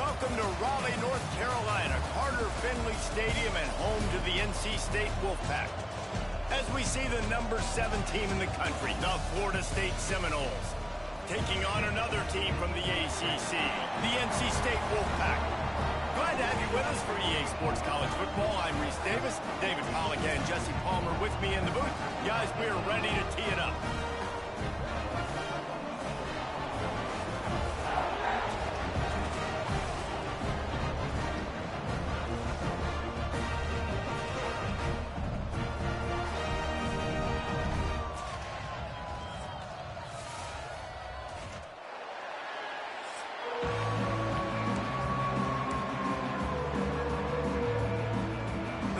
welcome to Raleigh, North Carolina, Carter Finley Stadium and home to the NC State Wolfpack. As we see the number 7 team in the country, the Florida State Seminoles, taking on another team from the ACC, the NC State Wolfpack. Glad to have you with us for EA Sports College Football. I'm Reese Davis, David Pollock and Jesse Palmer with me in the booth. Guys, we're ready to tee it up.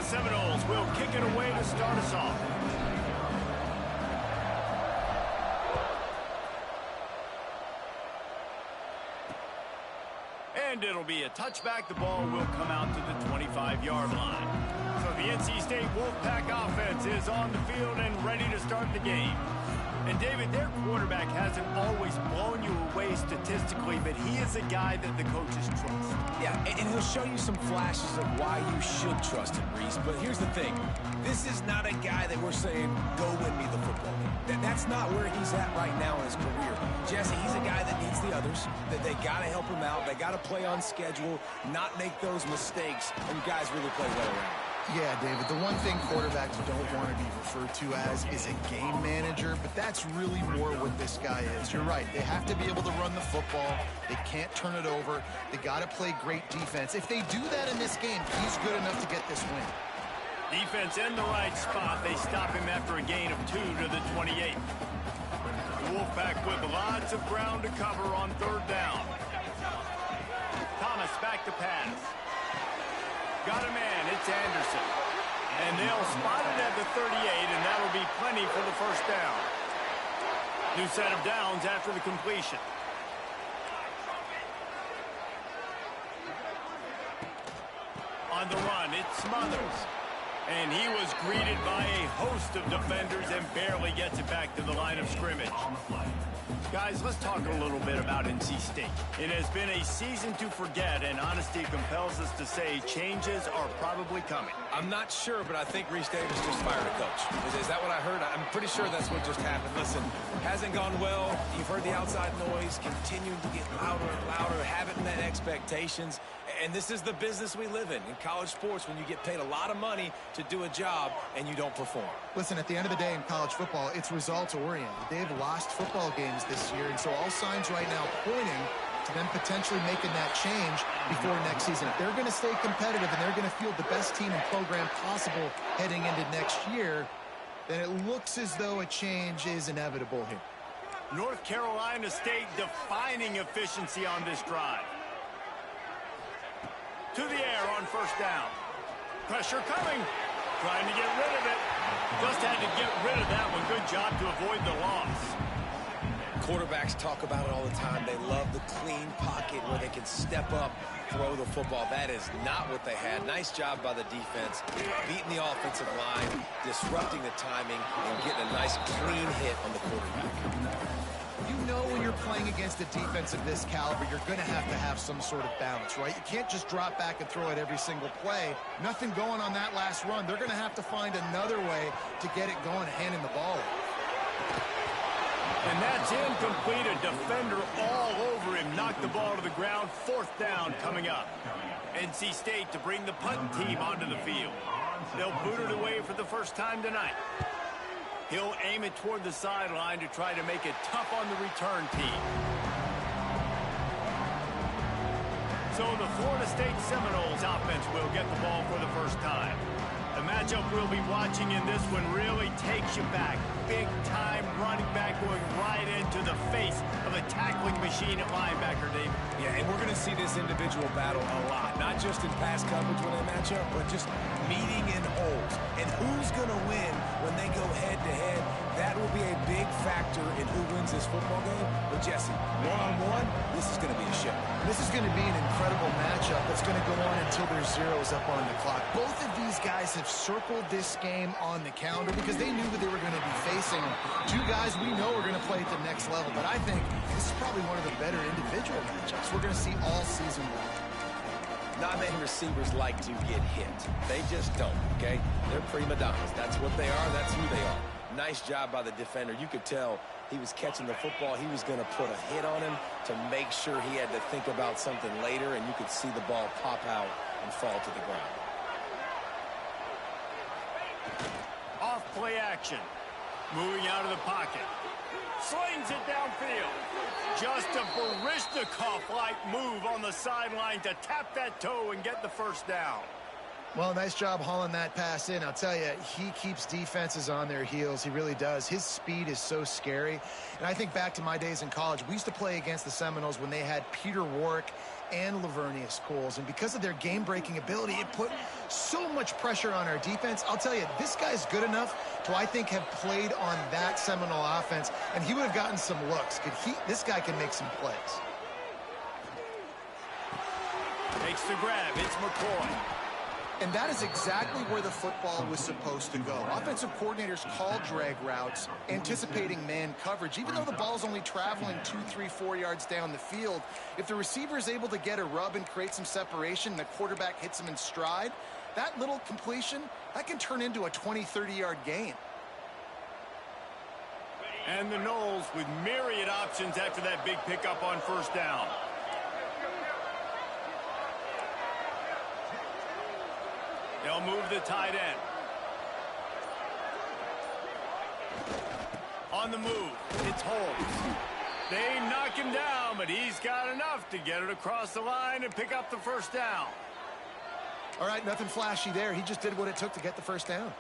Seminoles will kick it away to start us off. And it'll be a touchback. The ball will come out to the 25-yard line. So the NC State Wolfpack offense is on the field and ready to start the game. And, David, their quarterback hasn't always blown you away statistically, but he is a guy that the coaches trust. Yeah, and he'll show you some flashes of why you should trust him, Reese. But here's the thing. This is not a guy that we're saying, go win me the football game. That's not where he's at right now in his career. Jesse, he's a guy that needs the others, that they got to help him out. They got to play on schedule, not make those mistakes, and guys really play well around. Yeah, David, the one thing quarterbacks don't want to be referred to as is a game manager, but that's really more what this guy is. You're right. They have to be able to run the football. They can't turn it over. They got to play great defense. If they do that in this game, he's good enough to get this win. Defense in the right spot. They stop him after a gain of 2 to the 28. The Wolfpack with lots of ground to cover on 3rd down. Thomas back to pass. Got a man, it's Anderson. And they'll spot it at the 38, and that'll be plenty for the 1st down. New set of downs after the completion. On the run, it's Smothers. And he was greeted by a host of defenders and barely gets it back to the line of scrimmage. Guys, let's talk a little bit about NC State. It has been a season to forget, and honesty compels us to say changes are probably coming. I'm not sure, but I think Reese Davis just fired a coach. Is that what I heard? I'm pretty sure that's what just happened. Listen, hasn't gone well. You've heard the outside noise, continuing to get louder and louder, haven't met expectations. And this is the business we live in college sports, when you get paid a lot of money to do a job and you don't perform. Listen, at the end of the day in college football, it's results-oriented. They've lost football games this year, and so all signs right now pointing to them potentially making that change before next season. If they're going to stay competitive and they're going to field the best team and program possible heading into next year, then it looks as though a change is inevitable here. North Carolina State defining efficiency on this drive. To the air on 1st down. Pressure coming. Trying to get rid of it. Just had to get rid of that one. Good job to avoid the loss. Quarterbacks talk about it all the time. They love the clean pocket where they can step up, throw the football. That is not what they had. Nice job by the defense, beating the offensive line, disrupting the timing, and getting a nice clean hit on the quarterback. You know when you're playing against a defense of this caliber, you're going to have some sort of balance, right? You can't just drop back and throw it every single play. Nothing going on that last run. They're going to have to find another way to get it going, handing the ball off. And that's incomplete. A defender all over him. Knocked the ball to the ground. 4th down coming up. NC State to bring the punt team onto the field. They'll boot it away for the first time tonight. He'll aim it toward the sideline to try to make it tough on the return team. So the Florida State Seminoles offense will get the ball for the first time. The matchup we'll be watching in this one really takes you back. Big-time running back going right into the face of a tackling machine at linebacker, Dave. Yeah, and we're going to see this individual battle a lot. Not just in pass coverage when they match up, but just meeting in holes. And who's going to win when they go head-to-head? That will be a big factor in who wins this football game. But, Jesse, one-on-one, this is going to be a show. This is going to be an incredible matchup that's going to go on until there's zeros up on the clock. Both of these guys have circled this game on the calendar because they knew that they were going to be facing two guys we know are going to play at the next level. But I think this is probably one of the better individual matchups we're going to see all season long. Not many receivers like to get hit. They just don't, okay? They're prima donnas. That's what they are. That's who they are. Nice job by the defender. You could tell he was catching the football. He was going to put a hit on him to make sure he had to think about something later, and you could see the ball pop out and fall to the ground. Off play action. Moving out of the pocket. Slings it downfield. Just a Baryshnikov-like move on the sideline to tap that toe and get the first down. Well, nice job hauling that pass in. I'll tell you, he keeps defenses on their heels. He really does. His speed is so scary. And I think back to my days in college. We used to play against the Seminoles when they had Peter Warwick and Lavernius Coles. And because of their game-breaking ability, it put so much pressure on our defense. I'll tell you, this guy's good enough to, I think, have played on that Seminole offense, and he would have gotten some looks. This guy can make some plays. Takes the grab. It's McCoy. And that is exactly where the football was supposed to go. Offensive coordinators call drag routes, anticipating man coverage. Even though the ball's only traveling 2, 3, 4 yards down the field, if the receiver is able to get a rub and create some separation and the quarterback hits him in stride, that little completion, that can turn into a 20, 30-yard gain. And the Noles with myriad options after that big pickup on first down. They'll move the tight end. On the move, it's Holmes. They knock him down, but he's got enough to get it across the line and pick up the first down. All right, nothing flashy there. He just did what it took to get the first down.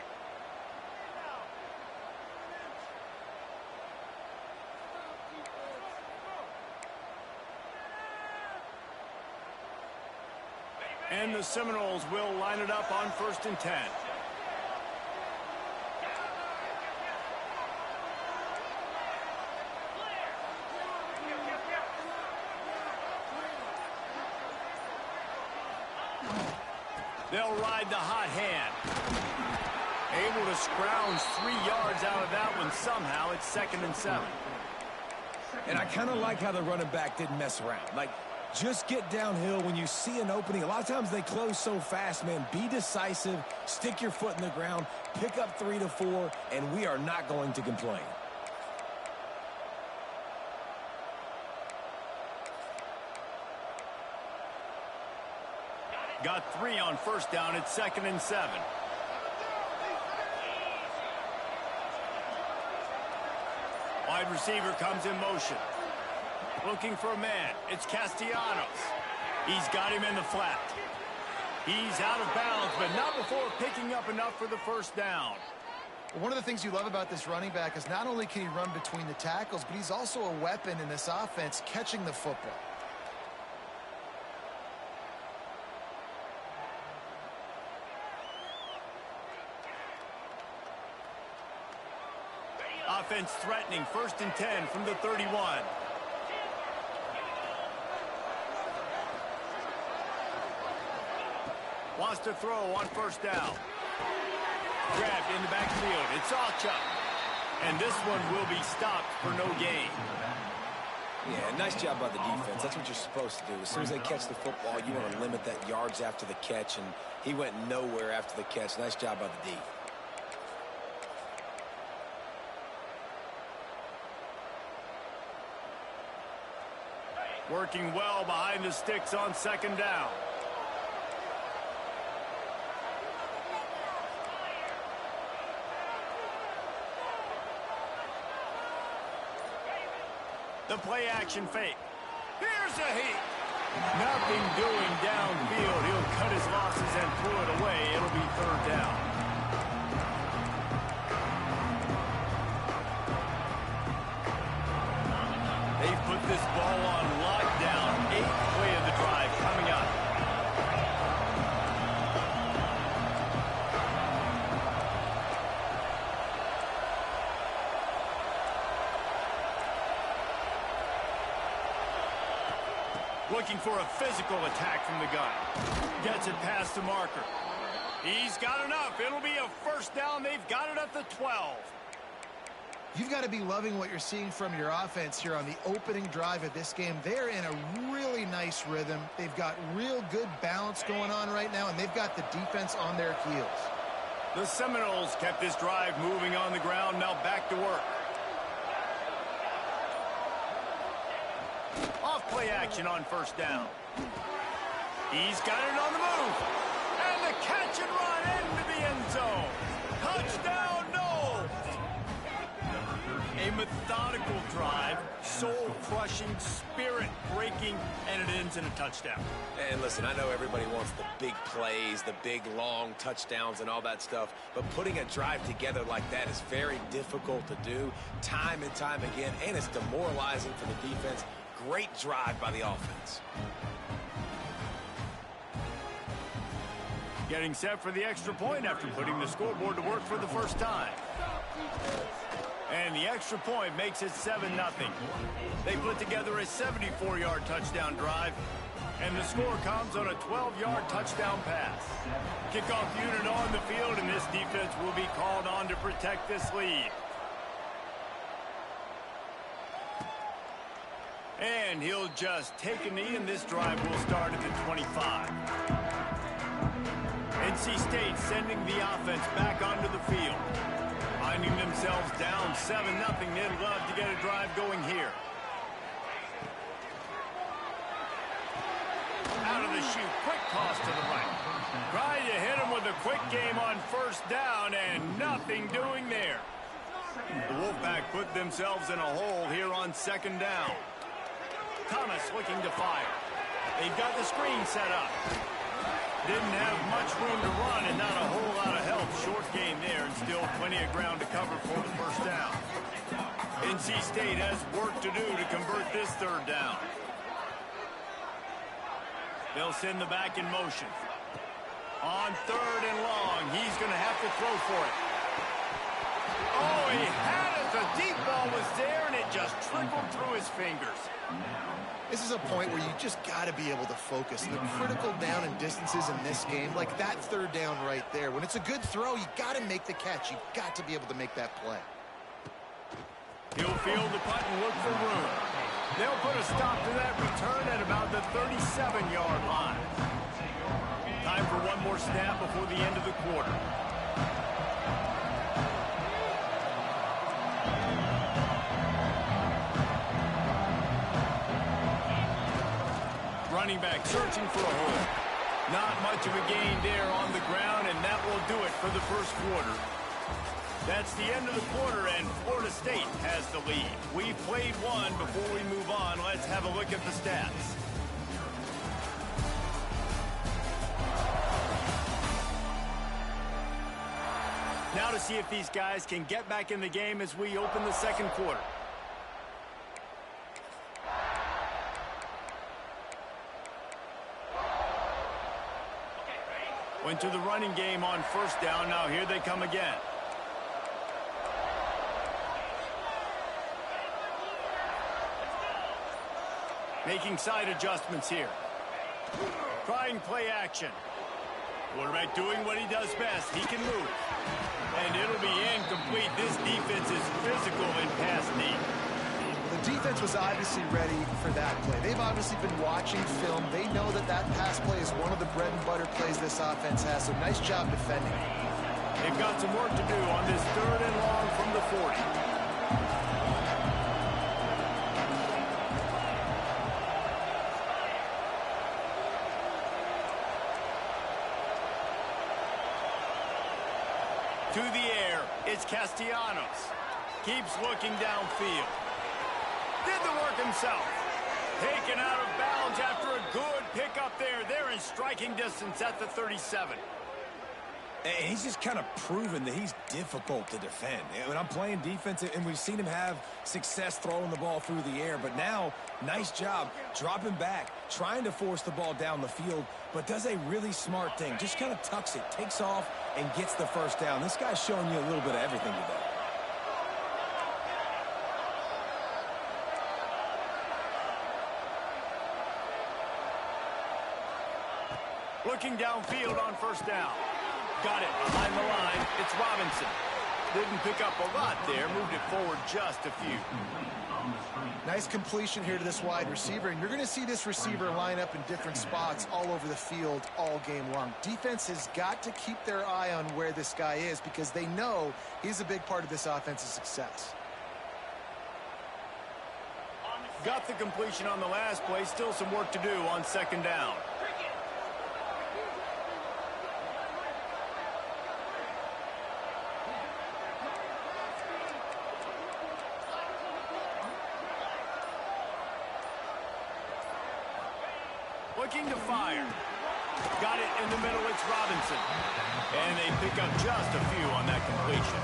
And the Seminoles will line it up on 1st and 10. They'll ride the hot hand. Able to scrounge 3 yards out of that one somehow. It's 2nd and 7. And I kind of like how the running back didn't mess around. Like, just get downhill when you see an opening. A lot of times they close so fast, man. Be decisive, stick your foot in the ground, pick up 3 to 4, and we are not going to complain. Got 3 on first down. It's 2nd and 7. Wide receiver comes in motion. Looking for a man. It's Castellanos. He's got him in the flat. He's out of bounds, but not before picking up enough for the first down. One of the things you love about this running back is not only can he run between the tackles, but he's also a weapon in this offense, catching the football. Offense threatening. 1st and 10 from the 31. Wants to throw on first down. Grabbed in the backfield. It's Alchuk. And this one will be stopped for no gain. Yeah, nice job by the defense. That's what you're supposed to do. As soon as they catch the football, you want to limit that yards after the catch, and he went nowhere after the catch. Nice job by the D. Working well behind the sticks on 2nd down. The play action fake. Here's a heat. Nothing doing downfield. He'll cut his losses and throw it away. It'll be 3rd down. They've put this ball on lockdown. 8th play of the drive coming up. Looking for a physical attack from the gun. Gets it past the marker. He's got enough. It'll be a first down. They've got it at the 12. You've got to be loving what you're seeing from your offense here on the opening drive of this game. They're in a really nice rhythm. They've got real good balance going on right now, and they've got the defense on their heels. The Seminoles kept this drive moving on the ground. Now back to work. Off play action on first down. He's got it on the move. And the catch and run into the end zone. Touchdown, Noles! A methodical drive, soul-crushing, spirit-breaking, and it ends in a touchdown. And listen, I know everybody wants the big plays, the big, long touchdowns and all that stuff, but putting a drive together like that is very difficult to do time and time again, and it's demoralizing for the defense. Great drive by the offense. Getting set for the extra point after putting the scoreboard to work for the first time. And the extra point makes it 7-0. They put together a 74-yard touchdown drive, and the score comes on a 12-yard touchdown pass. Kickoff unit on the field, and this defense will be called on to protect this lead. And he'll just take a knee, and this drive will start at the 25. NC State sending the offense back onto the field. Finding themselves down 7-0, they'd love to get a drive going here. Out of the chute, quick toss to the right. Trying to hit him with a quick game on first down, and nothing doing there. The Wolfpack put themselves in a hole here on second down. Thomas looking to fire. They've got the screen set up. Didn't have much room to run and not a whole lot of help. Short game there and still plenty of ground to cover for the first down. NC State has work to do to convert this third down. They'll send the back in motion. On third and long, he's going to have to throw for it. Oh, he had it. The deep ball was there and it just trickled through his fingers. This is a point where you just got to be able to focus. The critical down and distances in this game, like that third down right there. When it's a good throw, you got to make the catch. You've got to be able to make that play. He'll field the punt and look for room. They'll put a stop to that return at about the 37-yard line. Time for one more snap before the end of the quarter. Running back searching for a hole. Not much of a gain there on the ground, and that will do it for the first quarter. That's the end of the quarter, and Florida State has the lead. We've played one. Before we move on, let's have a look at the stats. Now to see if these guys can get back in the game as we open the second quarter. Went to the running game on first down. Now here they come again. Making side adjustments here. Trying play action. Quarterback doing what he does best. He can move. And it'll be incomplete. This defense is physical in pass deep. The defense was obviously ready for that play. They've obviously been watching film. They know that that pass play is one of the bread and butter plays this offense has. So nice job defending. They've got some work to do on this third and long from the 40. To the air, it's Castellanos. Keeps looking downfield. Did the work himself. Taken out of bounds after a good pickup there. They're in striking distance at the 37. And he's just kind of proven that he's difficult to defend. When I'm playing defense, and we've seen him have success throwing the ball through the air, but now, nice job dropping back, trying to force the ball down the field, but does a really smart thing. Just kind of tucks it, takes off, and gets the first down. This guy's showing you a little bit of everything today. Looking downfield on first down. Got it behind the line. It's Robinson. Didn't pick up a lot there. Moved it forward just a few. Nice completion here to this wide receiver, and you're going to see this receiver line up in different spots all over the field all game long. Defense has got to keep their eye on where this guy is because they know he's a big part of this offense's success. Got the completion on the last play. Still some work to do on second down. Looking to fire. Got it in the middle. It's Robinson. And they pick up just a few on that completion.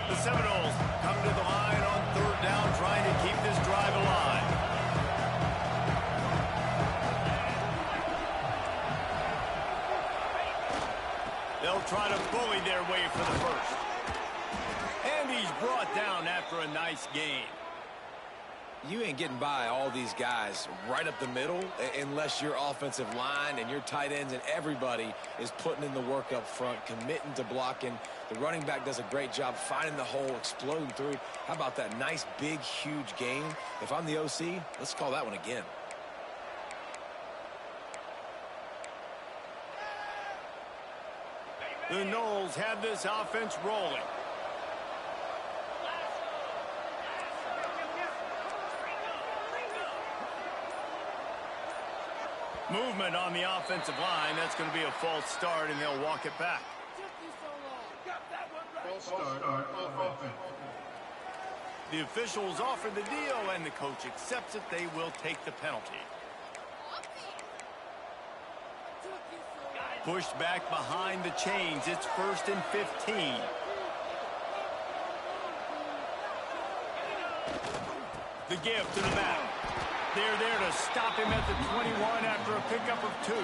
The Seminoles come to the line on third down, trying to keep this drive alive. They'll try to bully their way for the first. And he's brought down after a nice gain. You ain't getting by all these guys right up the middle unless your offensive line and your tight ends and everybody is putting in the work up front, committing to blocking. The running back does a great job finding the hole, exploding through. How about that nice, big, huge gain? If I'm the OC, let's call that one again. The Noles have this offense rolling. Movement on the offensive line. That's going to be a false start, and they'll walk it back. False start, offense. The officials offer the deal, and the coach accepts it. They will take the penalty. Pushed back behind the chains. It's 1st and 15. The give to the back. They're there to stop him at the 21 after a pickup of 2.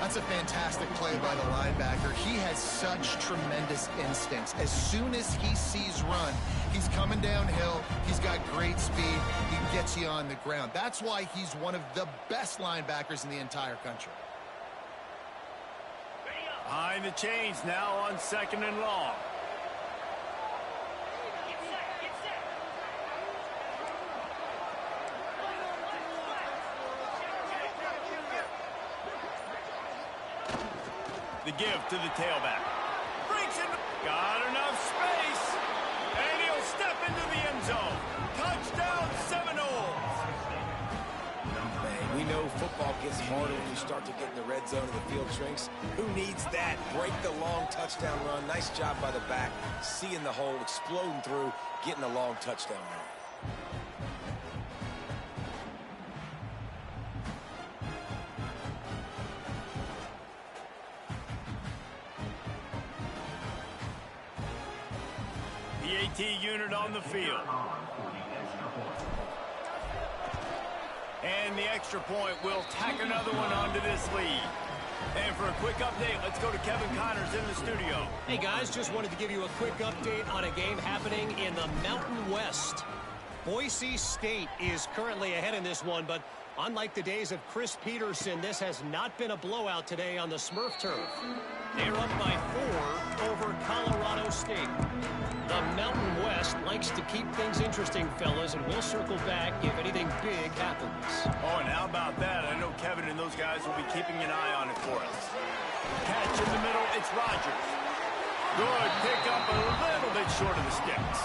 That's a fantastic play by the linebacker. He has such tremendous instincts. As soon as he sees run, he's coming downhill. He's got great speed. He gets you on the ground. That's why he's one of the best linebackers in the entire country. Behind the chains now on 2nd and long. The give to the tailback. Breaks it. Got enough space. And he'll step into the end zone. Touchdown, Seminoles. Man, we know football gets harder when you start to get in the red zone and the field shrinks. Who needs that? Break the long touchdown run. Nice job by the back. Seeing the hole, exploding through, getting a long touchdown run. The AT unit on the field. And the extra point will tack another one onto this lead. And for a quick update, let's go to Kevin Connors in the studio. Hey guys, just wanted to give you a quick update on a game happening in the Mountain West. Boise State is currently ahead in this one, but unlike the days of Chris Peterson, this has not been a blowout today on the Smurf turf. They're up by 4 over Colorado State. The Mountain West likes to keep things interesting, fellas, and we'll circle back if anything big happens. Oh, and how about that? I know Kevin and those guys will be keeping an eye on it for us. Catch in the middle, it's Rogers. Good pick up, a little bit short of the sticks.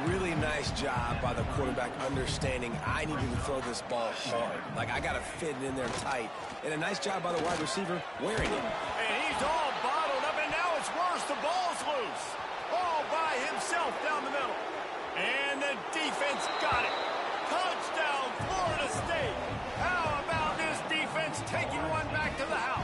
Really nice job by the quarterback understanding I need to throw this ball hard. Like, I got to fit it in there tight. And a nice job by the wide receiver wearing it. And he's all bottled up, and now it's worse. The ball's loose. All by himself down the middle. And the defense got it. Touchdown, Florida State. How about this defense taking one back to the house?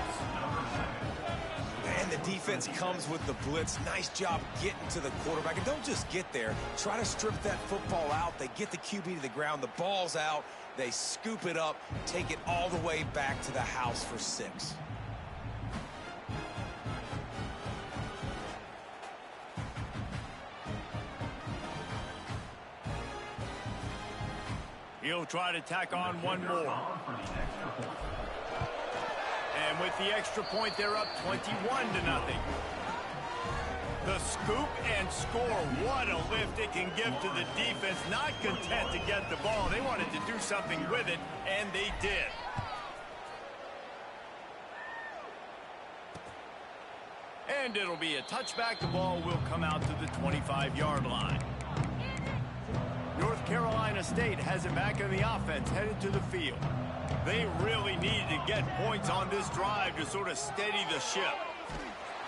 And the defense comes with the blitz. Nice job getting to the quarterback. And don't just get there. Try to strip that football out. They get the QB to the ground. The ball's out. They scoop it up, take it all the way back to the house for 6. He'll try to tack on one more. And with the extra point, they're up 21-0. The scoop and score. What a lift it can give to the defense. Not content to get the ball. They wanted to do something with it, and they did. And it'll be a touchback. The ball will come out to the 25-yard line. North Carolina State has it back on the offense, headed to the field. They really needed to get points on this drive to sort of steady the ship.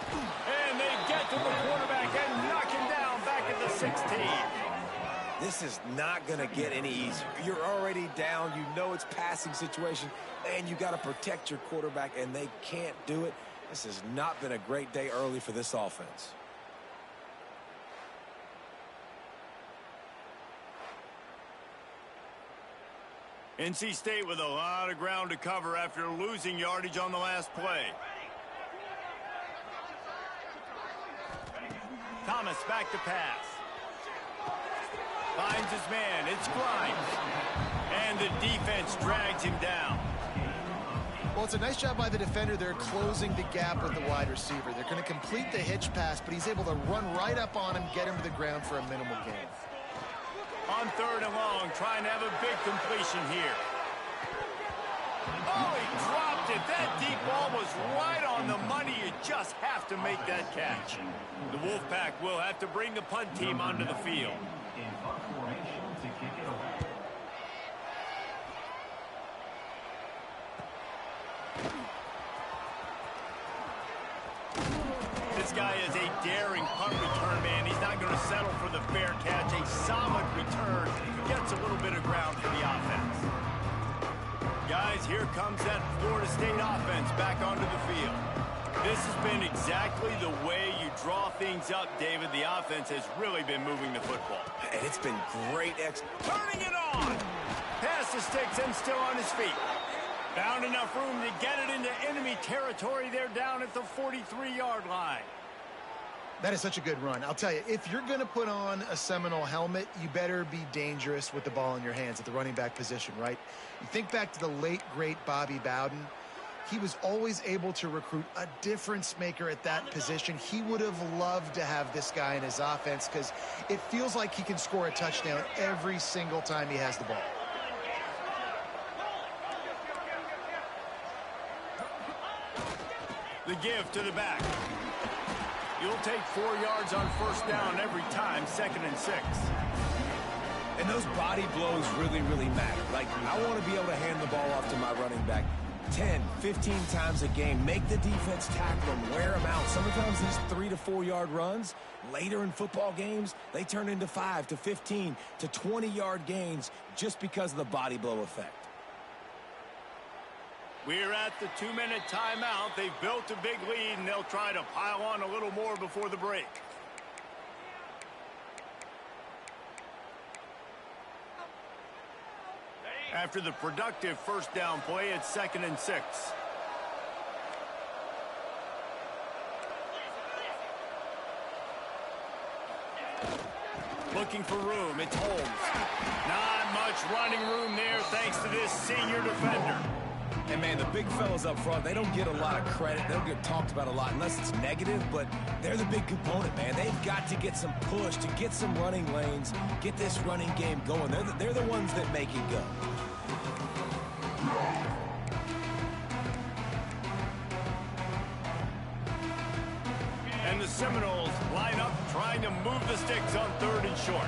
And they get to the quarterback and knock him down back at the 16. This is not going to get any easier. You're already down. You know it's passing situation, and you got to protect your quarterback, and they can't do it. This has not been a great day early for this offense. NC State with a lot of ground to cover after losing yardage on the last play. Thomas back to pass. Finds his man. It's Grimes. And the defense drags him down. Well, it's a nice job by the defender. They're closing the gap with the wide receiver. They're going to complete the hitch pass, but he's able to run right up on him, get him to the ground for a minimal gain. On 3rd and long, trying to have a big completion here. Oh, he dropped it. That deep ball was right on the money. You just have to make that catch. The Wolfpack will have to bring the punt team onto the field. This guy is a daring punt return man. He's not going to settle for the fair catch. A solid return. Gets a little bit of ground for the offense. Guys, here comes that Florida State offense back onto the field. This has been exactly the way you draw things up, David. The offense has really been moving the football. And it's been great. Turning it on! Pass the sticks and still on his feet. Found enough room to get it into enemy territory. They're down at the 43-yard line. That is such a good run. I'll tell you, if you're going to put on a Seminole helmet, you better be dangerous with the ball in your hands at the running back position, right? You think back to the late, great Bobby Bowden. He was always able to recruit a difference maker at that position. He would have loved to have this guy in his offense because it feels like he can score a touchdown every single time he has the ball. The give to the back. You'll take 4 yards on 1st down every time, 2nd and 6. And those body blows really, really matter. Like, I want to be able to hand the ball off to my running back 10, 15 times a game. Make the defense tackle them, wear them out. Sometimes these 3 to 4 yard runs, later in football games, they turn into 5 to 15 to 20 yard gains just because of the body blow effect. We're at the 2-minute timeout. They've built a big lead, and they'll try to pile on a little more before the break. After the productive 1st down play, it's 2nd and 6. Looking for room. It's Holmes. Not much running room there thanks to this senior defender. And, man, the big fellas up front, they don't get a lot of credit. They don't get talked about a lot unless it's negative, but they're the big component, man. They've got to get some push, to get some running lanes, get this running game going. They're the ones that make it go. And the Seminoles line up trying to move the sticks on 3rd and short.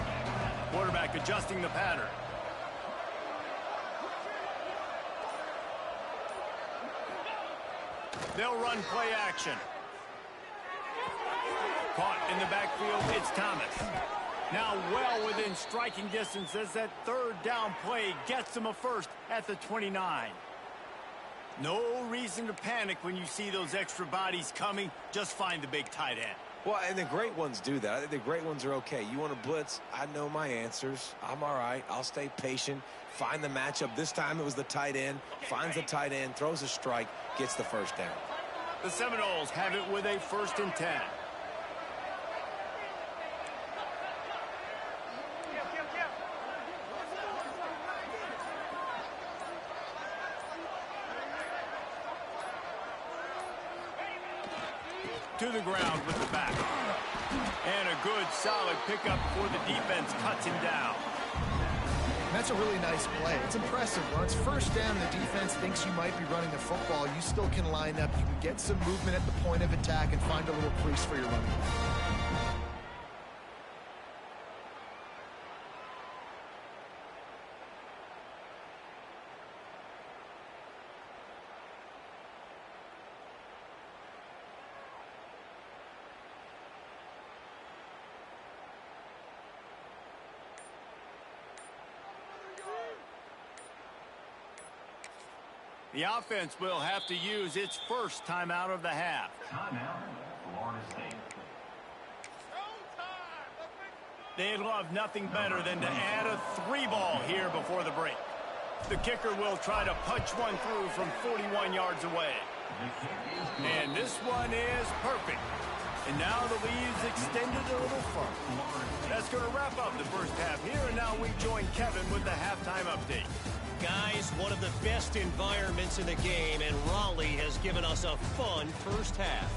Quarterback adjusting the pattern. They'll run play action. Caught in the backfield, it's Thomas. Now well within striking distance as that 3rd down play gets them a first at the 29. No reason to panic when you see those extra bodies coming. Just find the big tight end. Well, and the great ones do that. I think the great ones are okay. You want to blitz? I know my answers. I'm all right. I'll stay patient. Find the matchup. This time it was the tight end. Finds the tight end, throws a strike, gets the 1st down. The Seminoles have it with a 1st and 10. to the ground with the back. And a good, solid pickup before the defense cuts him down. That's a really nice play. It's impressive. When it's first down and the defense thinks you might be running the football, you still can line up. You can get some movement at the point of attack and find a little crease for your running back. The offense will have to use its first timeout of the half. Timeout, Florida State. They'd love nothing better than to add a 3-ball here before the break. The kicker will try to punch one through from 41 yards away. And this one is perfect. And now the lead's extended a little further. That's going to wrap up the first half here, and now we join Kevin with the halftime update. Guys, one of the best environments in the game, and Raleigh has given us a fun first half.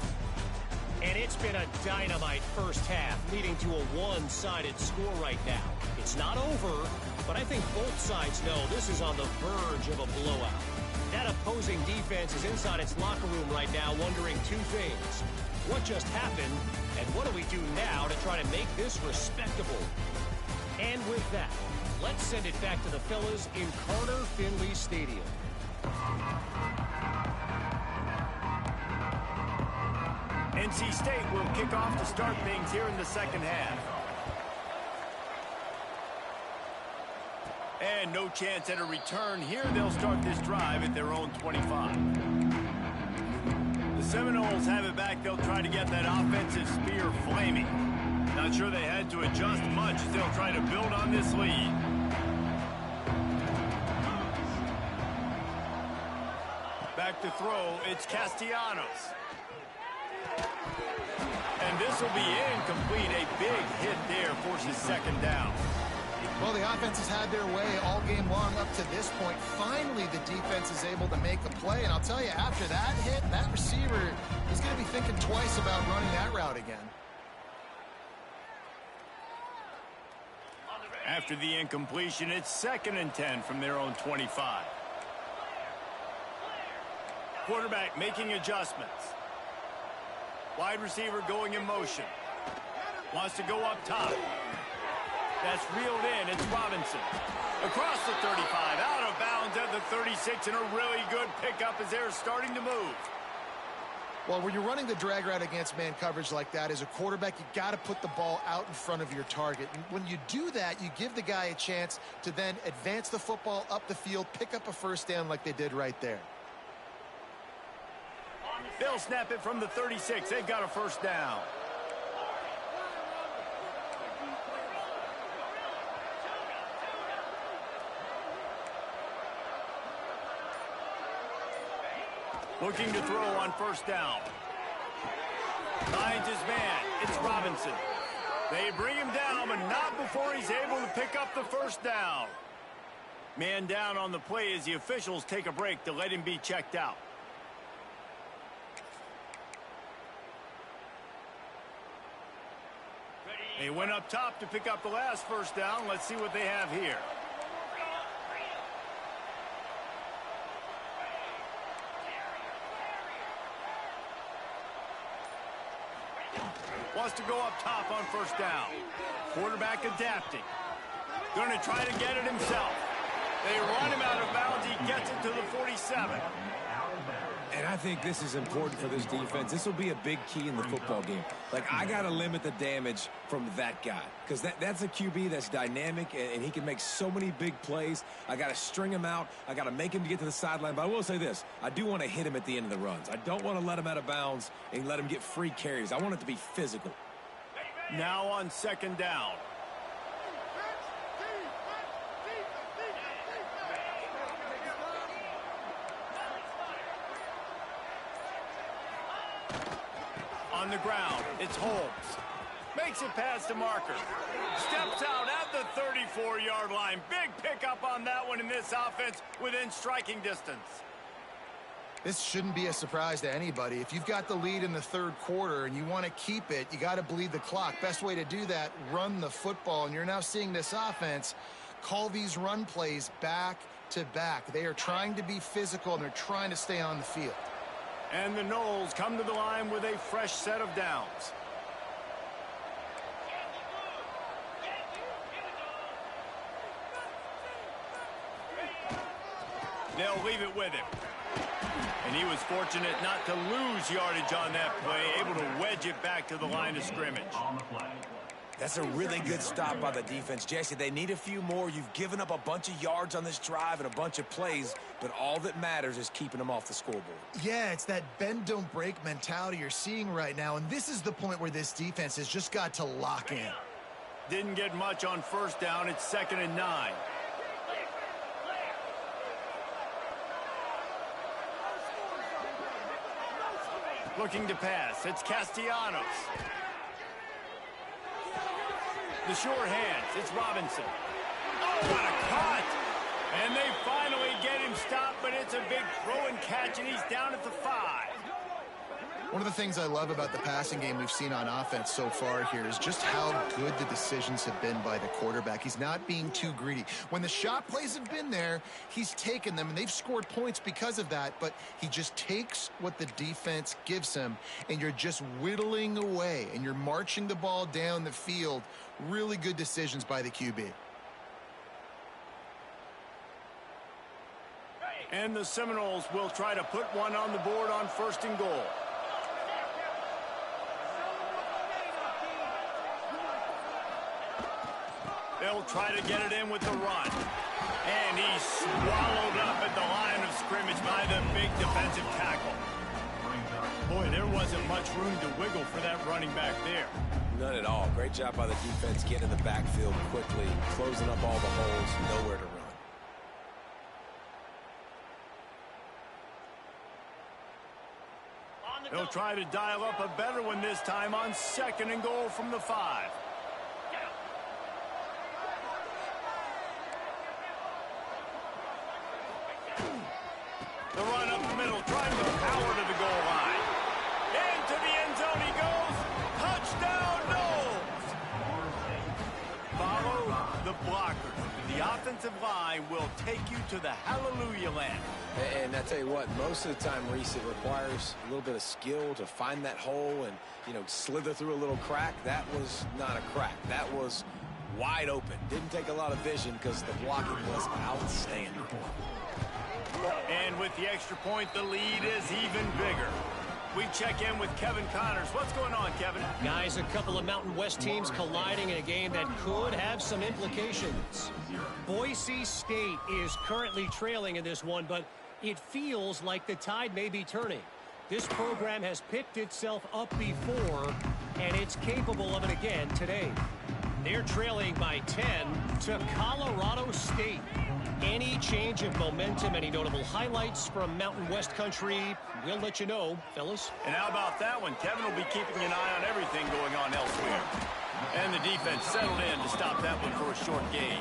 And it's been a dynamite first half, leading to a one-sided score right now. It's not over, but I think both sides know this is on the verge of a blowout. That opposing defense is inside its locker room right now wondering two things. What just happened, and what do we do now to try to make this respectable? And with that, let's send it back to the fellas in Carter Finley Stadium. NC State will kick off to start things here in the second half. And no chance at a return here. They'll start this drive at their own 25. The Seminoles have it back. They'll try to get that offensive spear flaming. Not sure they had to adjust much as they'll try to build on this lead. Back to throw, it's Castellanos. And this will be incomplete. A big hit there forces second down. Well, the offense has had their way all game long up to this point. Finally, the defense is able to make a play. And I'll tell you, after that hit, that receiver is going to be thinking twice about running that route again. After the incompletion, it's 2nd and 10 from their own 25. Quarterback making adjustments. Wide receiver going in motion. Wants to go up top. That's reeled in. It's Robinson. Across the 35, out of bounds at the 36, and a really good pickup as they're starting to move. Well, when you're running the drag route against man coverage like that, as a quarterback, you got to put the ball out in front of your target. And when you do that, you give the guy a chance to then advance the football up the field, pick up a first down like they did right there. They'll snap it from the 36. They've got a first down. Looking to throw on first down. Finds his man. It's Robinson. They bring him down, but not before he's able to pick up the first down. Man down on the play as the officials take a break to let him be checked out. They went up top to pick up the last first down. Let's see what they have here. Wants to go up top on first down. Quarterback adapting. Going to try to get it himself. They run him out of bounds. He gets it to the 47. And I think this is important for this defense. This will be a big key in the football game. Like, I got to limit the damage from that guy because that's a QB that's dynamic, and he can make so many big plays. I got to string him out. I got to make him to get to the sideline. But I will say this. I do want to hit him at the end of the runs. I don't want to let him out of bounds and let him get free carries. I want it to be physical. Now on second down. On the ground, it's Holmes. Makes it past the marker. Steps out at the 34-yard line. Big pickup on that one in this offense within striking distance. This shouldn't be a surprise to anybody. If you've got the lead in the third quarter and you want to keep it, you got to bleed the clock. Best way to do that, run the football. And you're now seeing this offense call these run plays back to back. They are trying to be physical, and they're trying to stay on the field. And the Noles come to the line with a fresh set of downs. They'll leave it with him. And he was fortunate not to lose yardage on that play, able to wedge it back to the line of scrimmage. That's a really good stop by the defense. Jesse, they need a few more. You've given up a bunch of yards on this drive and a bunch of plays, but all that matters is keeping them off the scoreboard. Yeah, it's that bend, don't break mentality you're seeing right now, and this is the point where this defense has just got to lock in. Didn't get much on first down. It's 2nd and 9. Looking to pass. It's Castellanos. The short hands. It's Robinson. Oh, what a cut! And they finally get him stopped, but it's a big throw and catch, and he's down at the 5. One of the things I love about the passing game we've seen on offense so far here is just how good the decisions have been by the quarterback. He's not being too greedy. When the shot plays have been there, he's taken them, and they've scored points because of that, but he just takes what the defense gives him, and you're just whittling away, and you're marching the ball down the field. Really good decisions by the QB. And the Seminoles will try to put one on the board on 1st and goal. They'll try to get it in with the run. And he's swallowed up at the line of scrimmage by the big defensive tackle. Boy, there wasn't much room to wiggle for that running back there. None at all. Great job by the defense getting in the backfield quickly, closing up all the holes, nowhere to run. They'll try to dial up a better one this time on 2nd and goal from the 5. The run up the middle, trying to power to the goal line. Into the end zone he goes. Touchdown, Noles! Follow the blockers. The offensive line will take you to the hallelujah land. And I tell you what, most of the time, Reese, it requires a little bit of skill to find that hole and, slither through a little crack. That was not a crack. That was wide open. Didn't take a lot of vision because the blocking was outstanding. And with the extra point, the lead is even bigger. We check in with Kevin Connors. What's going on, Kevin? Guys, a couple of Mountain West teams colliding in a game that could have some implications. Boise State is currently trailing in this one, but it feels like the tide may be turning. This program has picked itself up before, and it's capable of it again today. They're trailing by 10 to Colorado State. Any change of momentum, any notable highlights from Mountain West country, we'll let you know, fellas. And how about that one? Kevin will be keeping an eye on everything going on elsewhere. And the defense settled in to stop that one for a short gain.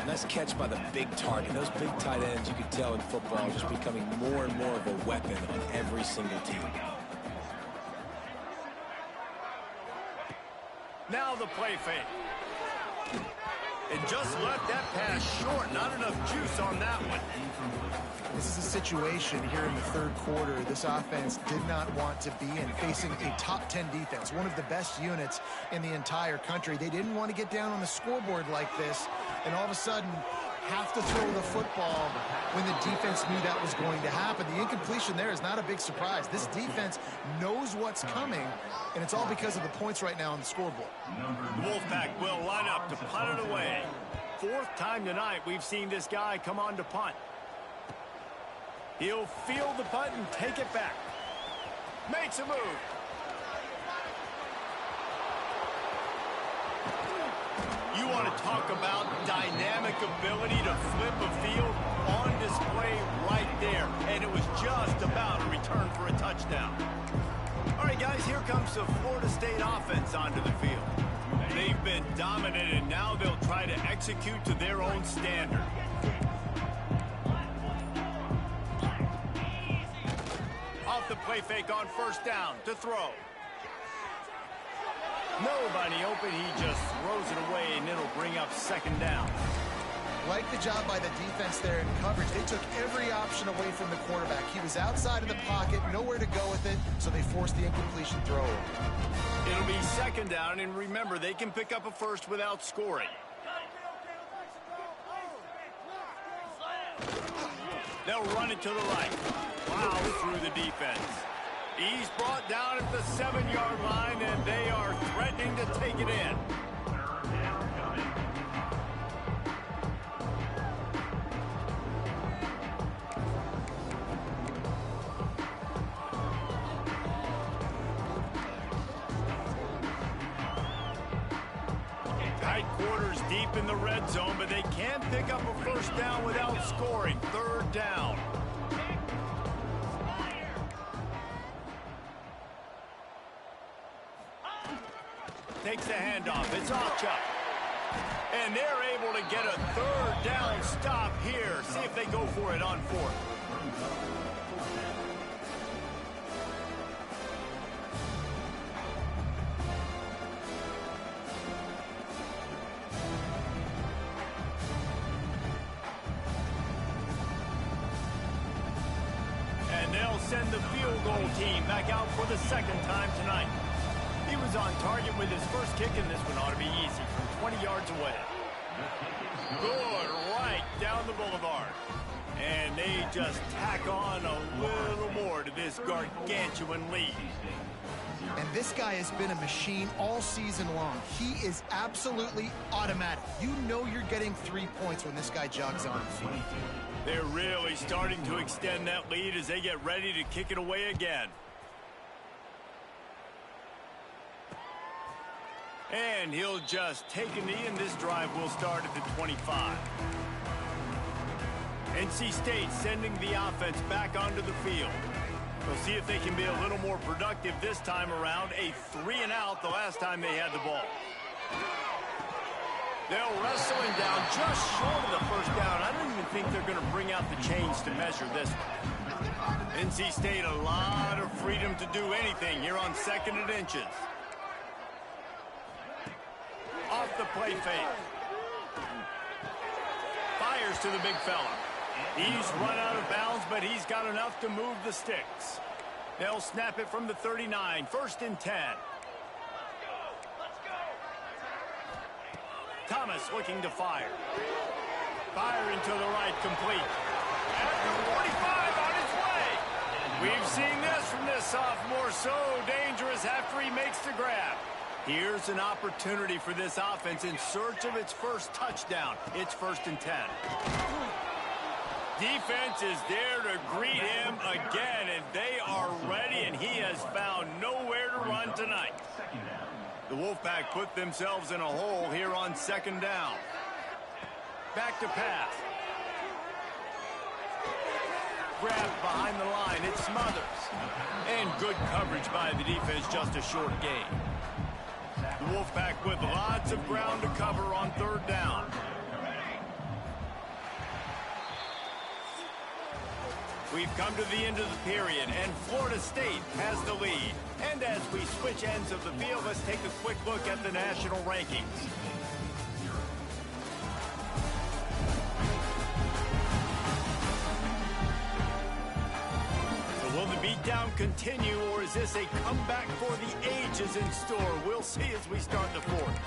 Nice catch by the big target. Those big tight ends, you can tell in football, just becoming more and more of a weapon on every single team. Now the play fake. It just left that pass short. Not enough juice on that one. This is a situation here in the third quarter this offense did not want to be in, facing a top 10 defense, one of the best units in the entire country. They didn't want to get down on the scoreboard like this, and all of a sudden have to throw the football when the defense knew that was going to happen. The incompletion there is not a big surprise. This defense knows what's coming, and it's all because of the points right now on the scoreboard. Wolfpack will line up to punt it away. 4th time tonight we've seen this guy come on to punt. He'll field the punt and take it back. Makes a move. You want to talk about dynamic ability to flip a field? On display right there. And it was just about a return for a touchdown. All right, guys, here comes the Florida State offense onto the field. They've been dominated, and now they'll try to execute to their own standard. Off the play fake on first down to throw. Nobody open. He just throws it away, and it'll bring up second down. Like the job by the defense there in coverage. They took every option away from the quarterback. He was outside of the pocket, nowhere to go with it, so they forced the incompletion throw. It'll be second down, and remember, they can pick up a first without scoring. They'll run it to the right. Plow through the defense. He's brought down at the 7-yard line, and they are threatening to take it in. Tight quarters deep in the red zone, but they can't pick up a first down without scoring. Third down. Takes the handoff. It's Ocha. And they're able to get a third down stop here. See if they go for it on fourth. And they'll send the field goal team back out for the second time tonight. He was on target with his first kick, and this one ought to be easy from 20 yards away. Good, right down the boulevard. And they just tack on a little more to this gargantuan lead. And this guy has been a machine all season long. He is absolutely automatic. You know you're getting 3 points when this guy jogs on the field. They're really starting to extend that lead as they get ready to kick it away again. And he'll just take a knee, and this drive will start at the 25. NC State sending the offense back onto the field. We'll see if they can be a little more productive this time around. A 3-and-out the last time they had the ball. They'll wrestle him down just short of the first down. I don't even think they're going to bring out the chains to measure this one. NC State a lot of freedom to do anything here on 2nd and inches. Off the play fake. Fires to the big fella. He's run out of bounds, but he's got enough to move the sticks. They'll snap it from the 39. 1st and 10. Thomas looking to fire. Firing to the right, complete. At the 45 on his way. We've seen this from this sophomore, so dangerous after he makes the grab. Here's an opportunity for this offense in search of its first touchdown. It's 1st and 10. Defense is there to greet him again, and they are ready, and he has found nowhere to run tonight. The Wolfpack put themselves in a hole here on 2nd down. Back to pass. Grabbed behind the line. It's Smothers. And good coverage by the defense, just a short gain. The Wolfpack with lots of ground to cover on 3rd down. We've come to the end of the period, and Florida State has the lead. And as we switch ends of the field, let's take a quick look at the national rankings. So will the beatdown continue, or is this a comeback for the ages in store? We'll see as we start the 4th.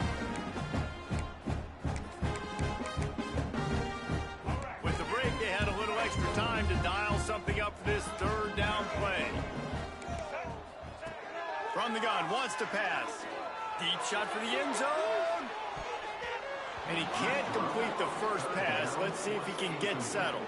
With the break, they had a little extra time to dial something up for this 3rd down play. From the gun, wants to pass. Deep shot for the end zone. And he can't complete the first pass. Let's see if he can get settled.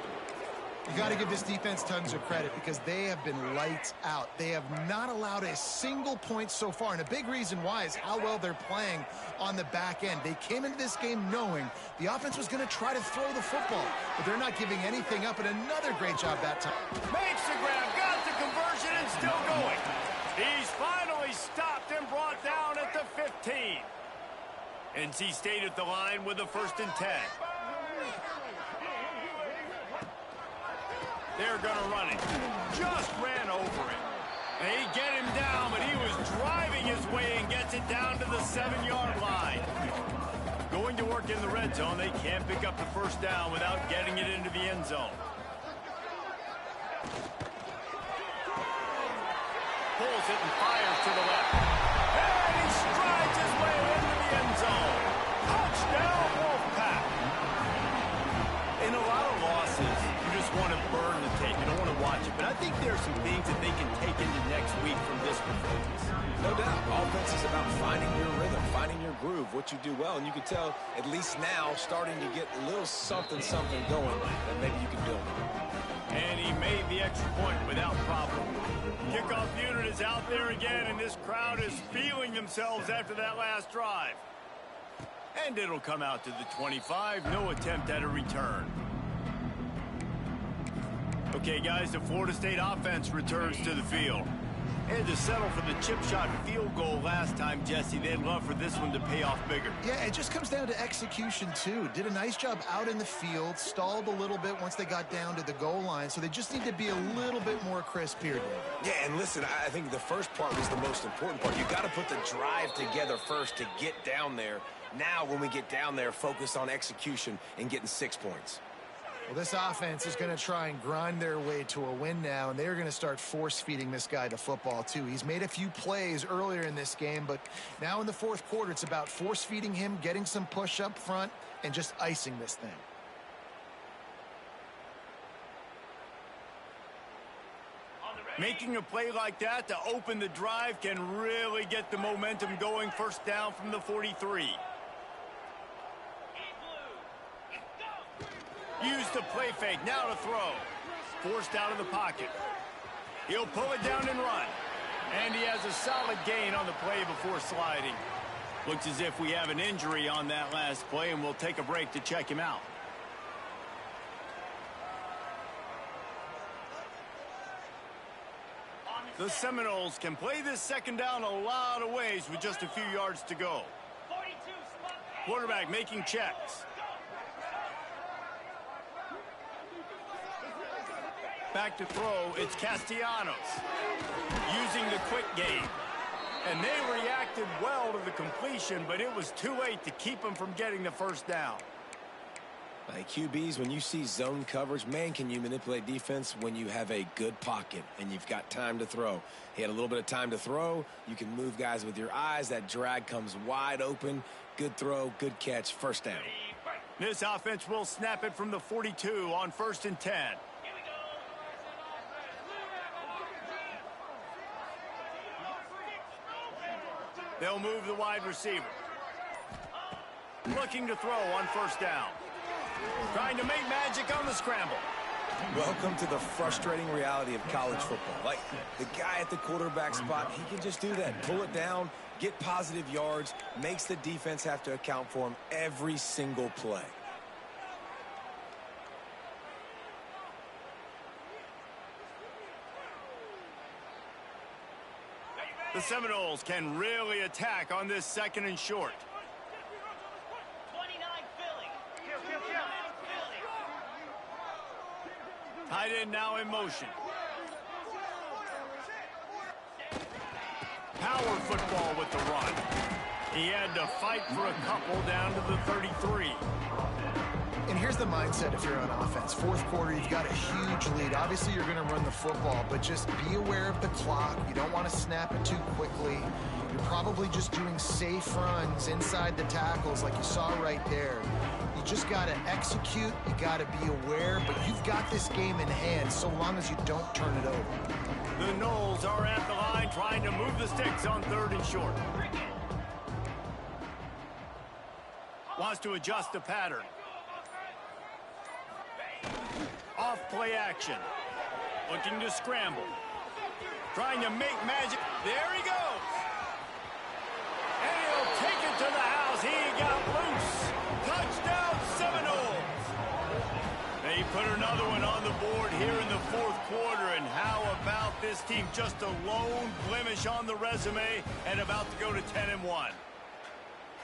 You got to give this defense tons of credit because they have been lights out. They have not allowed a single point so far, and a big reason why is how well they're playing on the back end. They came into this game knowing the offense was going to try to throw the football, but they're not giving anything up, and another great job that time. Makes the grab, got the conversion, and still going. He's finally stopped and brought down at the 15. NC State at the line with a 1st and 10. They're going to run it. Just ran over it. down, but he was driving his way and gets it down to the 7-yard line. Going to work in the red zone, they can't pick up the first down without getting it into the end zone. Pulls it and fires to the left. And he strides his way into the end zone. Touchdown, Wolfpack. In a lot of losses, you just want to burn the tape. You don't want to watch it. But I think there are some things that they can take into next week from this performance. No doubt. Offense is about finding your rhythm, finding your groove, what you do well. And you can tell, at least now, starting to get a little something going that maybe you can build on. And he made the extra point without problem. Kickoff unit is out there again, and this crowd is feeling themselves after that last drive. And it'll come out to the 25. No attempt at a return. Okay, guys, the Florida State offense returns to the field. Had to settle for the chip shot field goal last time, Jesse. They'd love for this one to pay off bigger. Yeah, it just comes down to execution, too. Did a nice job out in the field, stalled a little bit once they got down to the goal line, so they just need to be a little bit more crisp here, David. Yeah, and listen, I think the first part was the most important part. You got to put the drive together first to get down there. Now, when we get down there, focus on execution and getting 6 points. Well, this offense is going to try and grind their way to a win now, and they're going to start force-feeding this guy the football, too. He's made a few plays earlier in this game, but now in the fourth quarter, it's about force-feeding him, getting some push up front, and just icing this thing. Making a play like that to open the drive can really get the momentum going. First down from the 43. Used the play fake, now to throw. Forced out of the pocket. He'll pull it down and run. And he has a solid gain on the play before sliding. Looks as if we have an injury on that last play, and we'll take a break to check him out. The Seminoles can play this second down a lot of ways with just a few yards to go. Quarterback making checks. Back to throw, it's Castellanos. Using the quick game. And they reacted well to the completion, but it was too late to keep them from getting the first down. Like QBs, when you see zone coverage, man, can you manipulate defense when you have a good pocket and you've got time to throw. He had a little bit of time to throw. You can move guys with your eyes. That drag comes wide open. Good throw, good catch, first down. This offense will snap it from the 42 on 1st and 10. They'll move the wide receiver. Looking to throw on first down. Trying to make magic on the scramble. Welcome to the frustrating reality of college football. Like, the guy at the quarterback spot, he can just do that. Pull it down, get positive yards, makes the defense have to account for him every single play. The Seminoles can really attack on this second and short. 29 Philly. Tight end now in motion. Power football with the run. He had to fight for a couple down to the 33. And here's the mindset if you're on offense. Fourth quarter, you've got a huge lead. Obviously, you're going to run the football, but just be aware of the clock. You don't want to snap it too quickly. You're probably just doing safe runs inside the tackles like you saw right there. You just got to execute. You got to be aware, but you've got this game in hand so long as you don't turn it over. The Noles are at the line trying to move the sticks on 3rd and short. Wants to adjust the pattern. Off play action. Looking to scramble. Trying to make magic. There he goes. And he'll take it to the house. He got loose. Touchdown Seminoles. They put another one on the board here in the fourth quarter. And how about this team? Just a lone blemish on the resume and about to go to 10-1.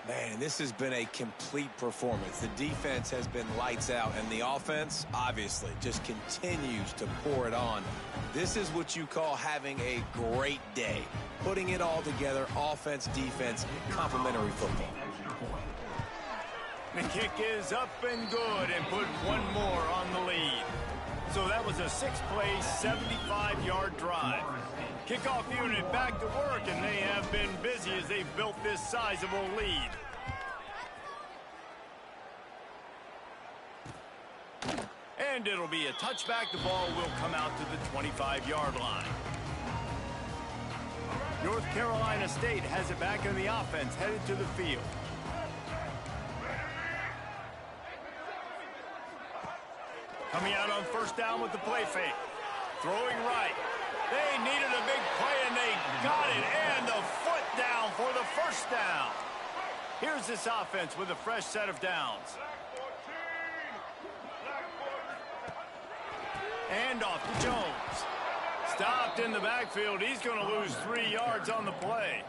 Man, this has been a complete performance. The defense has been lights out, and the offense, obviously, just continues to pour it on. This is what you call having a great day. Putting it all together, offense, defense, complementary football. The kick is up and good and put one more on the lead. So that was a 6-play, 75-yard drive. Kickoff unit back to work, and they have been busy as they've built this sizable lead. And it'll be a touchback. The ball will come out to the 25-yard line. North Carolina State has it back in the offense, headed to the field. Coming out on first down with the play fake. Throwing right. They needed a big play, and they got it. And the foot down for the first down. Here's this offense with a fresh set of downs. And off to Jones. Stopped in the backfield. He's going to lose 3 yards on the play.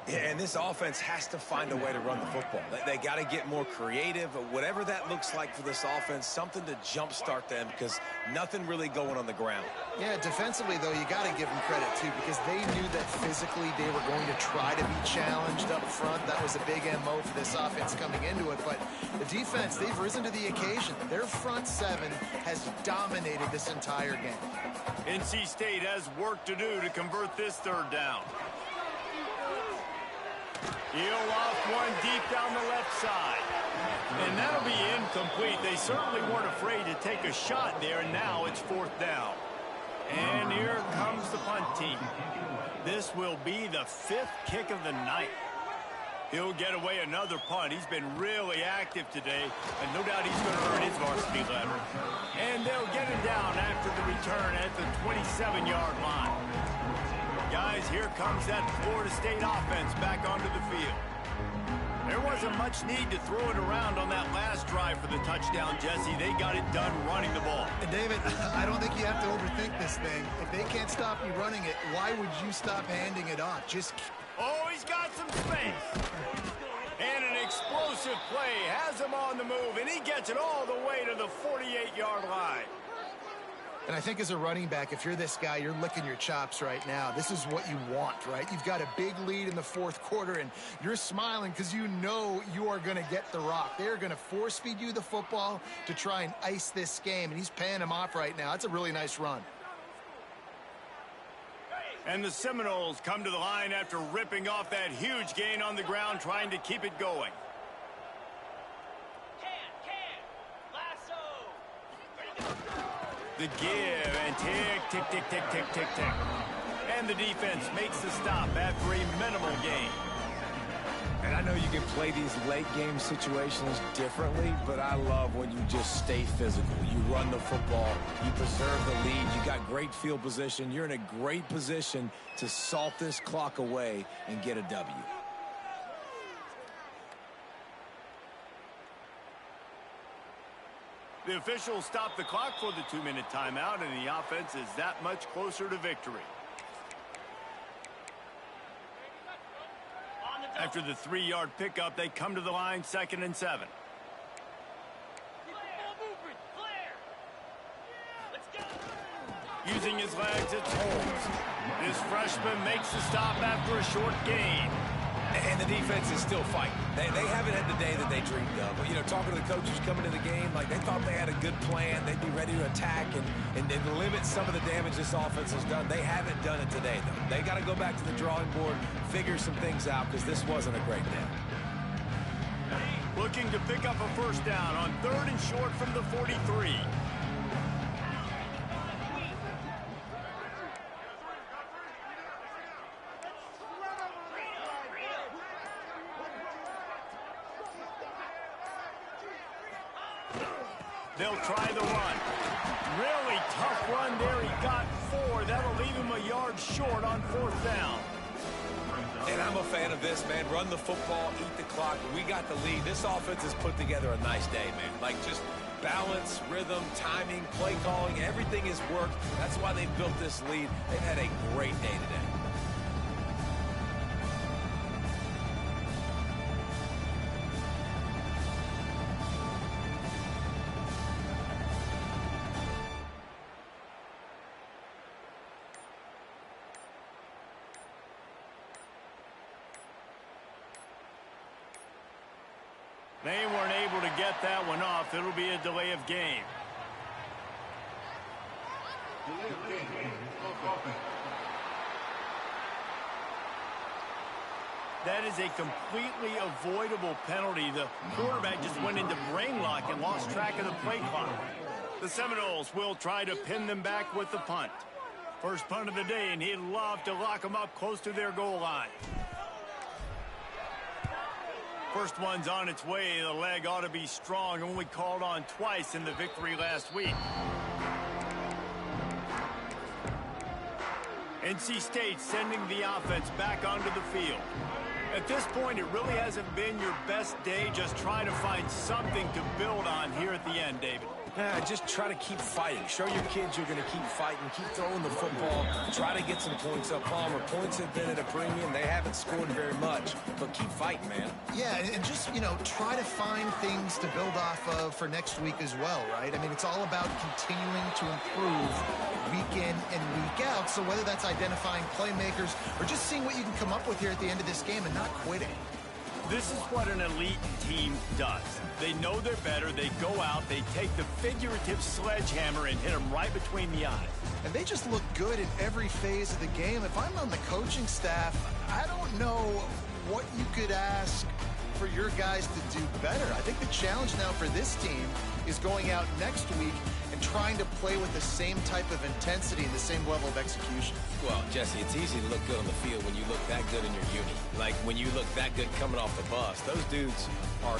Yeah, and this offense has to find a way to run the football. They got to get more creative, whatever that looks like for this offense, something to jumpstart them because nothing really going on the ground. Yeah, defensively, though, you got to give them credit, too, because they knew that physically they were going to try to be challenged up front. That was a big MO for this offense coming into it. But the defense, they've risen to the occasion. Their front seven has dominated this entire game. NC State has work to do to convert this third down. He'll off one deep down the left side. And that'll be incomplete. They certainly weren't afraid to take a shot there, and now it's fourth down. And here comes the punt team. This will be the 5th kick of the night. He'll get away another punt. He's been really active today, and no doubt he's going to earn his varsity letter. And they'll get him down after the return at the 27-yard line. Guys, here comes that Florida State offense back onto the field. There wasn't much need to throw it around on that last drive for the touchdown, Jesse. They got it done running the ball. And David, I don't think you have to overthink this thing. If they can't stop you running it, why would you stop handing it off? Oh, he's got some space. And an explosive play has him on the move, and he gets it all the way to the 48-yard line. And I think as a running back, if you're this guy, you're licking your chops right now. This is what you want, right? You've got a big lead in the fourth quarter, and you're smiling because you know you are going to get the rock. They're going to force-feed you the football to try and ice this game, and he's paying him off right now. That's a really nice run. And the Seminoles come to the line after ripping off that huge gain on the ground, trying to keep it going. The give and tick, tick, tick, tick, tick, tick, tick. And the defense makes the stop after a minimal gain. And I know you can play these late game situations differently, but I love when you just stay physical. You run the football, you preserve the lead, you got great field position. You're in a great position to salt this clock away and get a W. The officials stop the clock for the 2-minute timeout, and the offense is that much closer to victory. After the 3-yard pickup, they come to the line 2nd and 7. Using his legs, it's Holmes. This freshman makes the stop after a short gain. And the defense is still fighting. They haven't had the day that they dreamed of. But, you know, talking to the coaches coming to the game, like they thought they had a good plan. They'd be ready to attack and limit some of the damage this offense has done. They haven't done it today, though. They got to go back to the drawing board, figure some things out, because this wasn't a great day. Looking to pick up a first down on 3rd and short from the 43. They'll try the run. Really tough run there. He got 4. That'll leave him a yard short on 4th down. And I'm a fan of this, man. Run the football, eat the clock. We got the lead. This offense has put together a nice day, man. Like just balance, rhythm, timing, play calling, everything has worked. That's why they built this lead. They've had a great day today. They weren't able to get that one off. It'll be a delay of game. That is a completely avoidable penalty. The quarterback just went into brain lock and lost track of the play clock. The Seminoles will try to pin them back with the punt. First punt of the day, and he'd love to lock them up close to their goal line. First one's on its way. The leg ought to be strong, only called on twice in the victory last week. NC State sending the offense back onto the field. At this point, it really hasn't been your best day. Just try to find something to build on here at the end, David. Just try to keep fighting. Show your kids you're going to keep fighting. Keep throwing the football. Try to get some points up. Palmer, points have been at a premium. They haven't scored very much. But keep fighting, man. Yeah, and just, try to find things to build off of for next week as well, right? I mean, it's all about continuing to improve week in and week out. So whether that's identifying playmakers or just seeing what you can come up with here at the end of this game and not quitting. This is what an elite team does. They know they're better. They go out. They take the figurative sledgehammer and hit them right between the eyes. And they just look good in every phase of the game. If I'm on the coaching staff, I don't know what you could ask for your guys to do better. I think the challenge now for this team is going out next week and trying to play with the same type of intensity and the same level of execution. Well, Jesse, it's easy to look good on the field when you look that good in your uni. Like when you look that good coming off the bus. Those dudes are